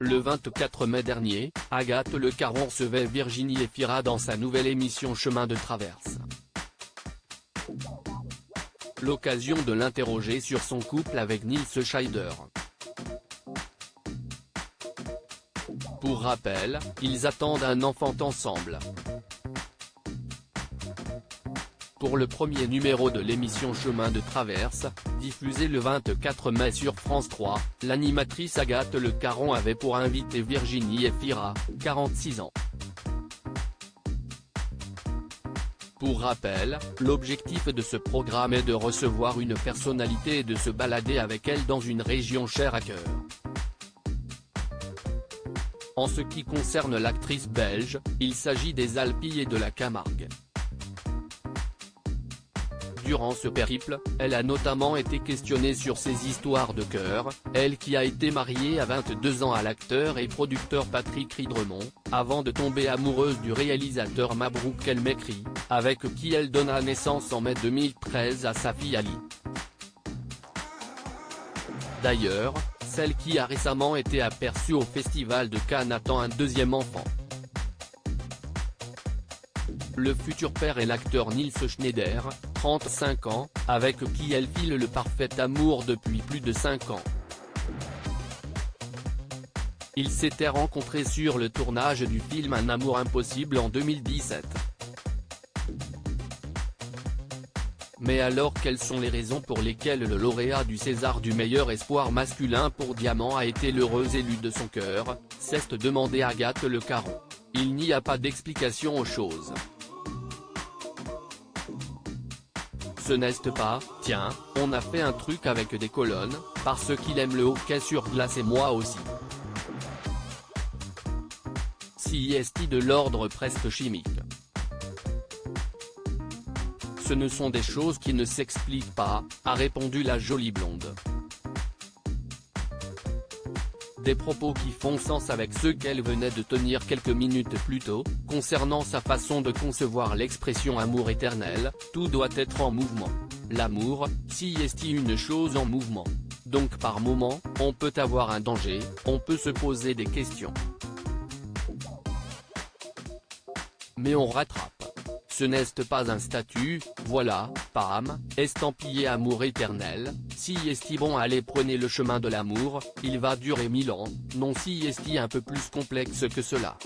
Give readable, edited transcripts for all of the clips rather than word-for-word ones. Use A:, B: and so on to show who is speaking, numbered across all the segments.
A: Le 24 mai dernier, Agathe Le Caron recevait Virginie Efira dans sa nouvelle émission Chemin de traverse. L'occasion de l'interroger sur son couple avec Nils Schneider. Pour rappel, ils attendent un enfant ensemble. Pour le premier numéro de l'émission Chemin de traverse, diffusé le 24 mai sur France 3, l'animatrice Agathe Le Caron avait pour invité Virginie Efira, 46 ans. Pour rappel, l'objectif de ce programme est de recevoir une personnalité et de se balader avec elle dans une région chère à cœur. En ce qui concerne l'actrice belge, il s'agit des Alpilles et de la Camargue. Durant ce périple, elle a notamment été questionnée sur ses histoires de cœur, elle qui a été mariée à 22 ans à l'acteur et producteur Patrick Ridremont, avant de tomber amoureuse du réalisateur Mabrouk El Mekri, avec qui elle donna naissance en mai 2013 à sa fille Ali. D'ailleurs, celle qui a récemment été aperçue au Festival de Cannes attend un deuxième enfant. Le futur père est l'acteur Nils Schneider, 35 ans, avec qui elle file le parfait amour depuis plus de 5 ans. Ils s'étaient rencontrés sur le tournage du film Un amour impossible en 2017. Mais alors quelles sont les raisons pour lesquelles le lauréat du César du meilleur espoir masculin pour Diamant a été l'heureux élu de son cœur, s'est demandé Agathe Le Caron. Il n'y a pas d'explication aux choses. Ce n'est pas, tiens, on a fait un truc avec des colonnes, parce qu'il aime le hockey sur glace et moi aussi. CIST de l'ordre presque chimique. Ce ne sont des choses qui ne s'expliquent pas, a répondu la jolie blonde. Des propos qui font sens avec ceux qu'elle venait de tenir quelques minutes plus tôt, concernant sa façon de concevoir l'expression amour éternel, tout doit être en mouvement. L'amour, si est une chose en mouvement. Donc par moment, on peut avoir un danger, on peut se poser des questions. Mais on rattrape. Ce n'est pas un statut, voilà, pam, estampillé amour éternel, si est bon allez prenez le chemin de l'amour, il va durer 1000 ans, non si est un peu plus complexe que cela.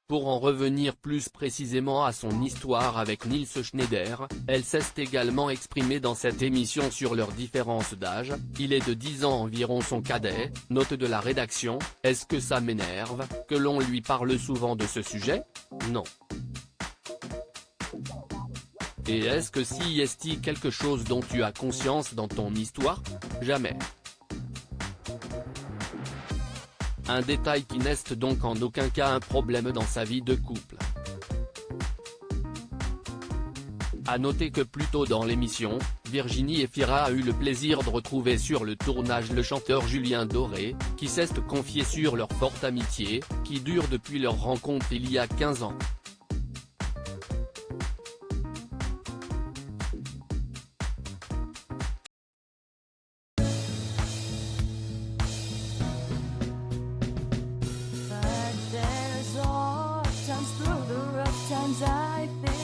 A: Pour en revenir plus précisément à son histoire avec Nils Schneider, elle s'est également exprimée dans cette émission sur leur différence d'âge, il est de 10 ans environ son cadet, note de la rédaction, est-ce que ça m'énerve, que l'on lui parle souvent de ce sujet? Non. Et est-ce que si est quelque chose dont tu as conscience dans ton histoire? Jamais. Un détail qui n'est donc en aucun cas un problème dans sa vie de couple. A noter que plus tôt dans l'émission, Virginie Efira a eu le plaisir de retrouver sur le tournage le chanteur Julien Doré, qui s'est confié sur leur forte amitié, qui dure depuis leur rencontre il y a 15 ans.
B: Times through the rough times I think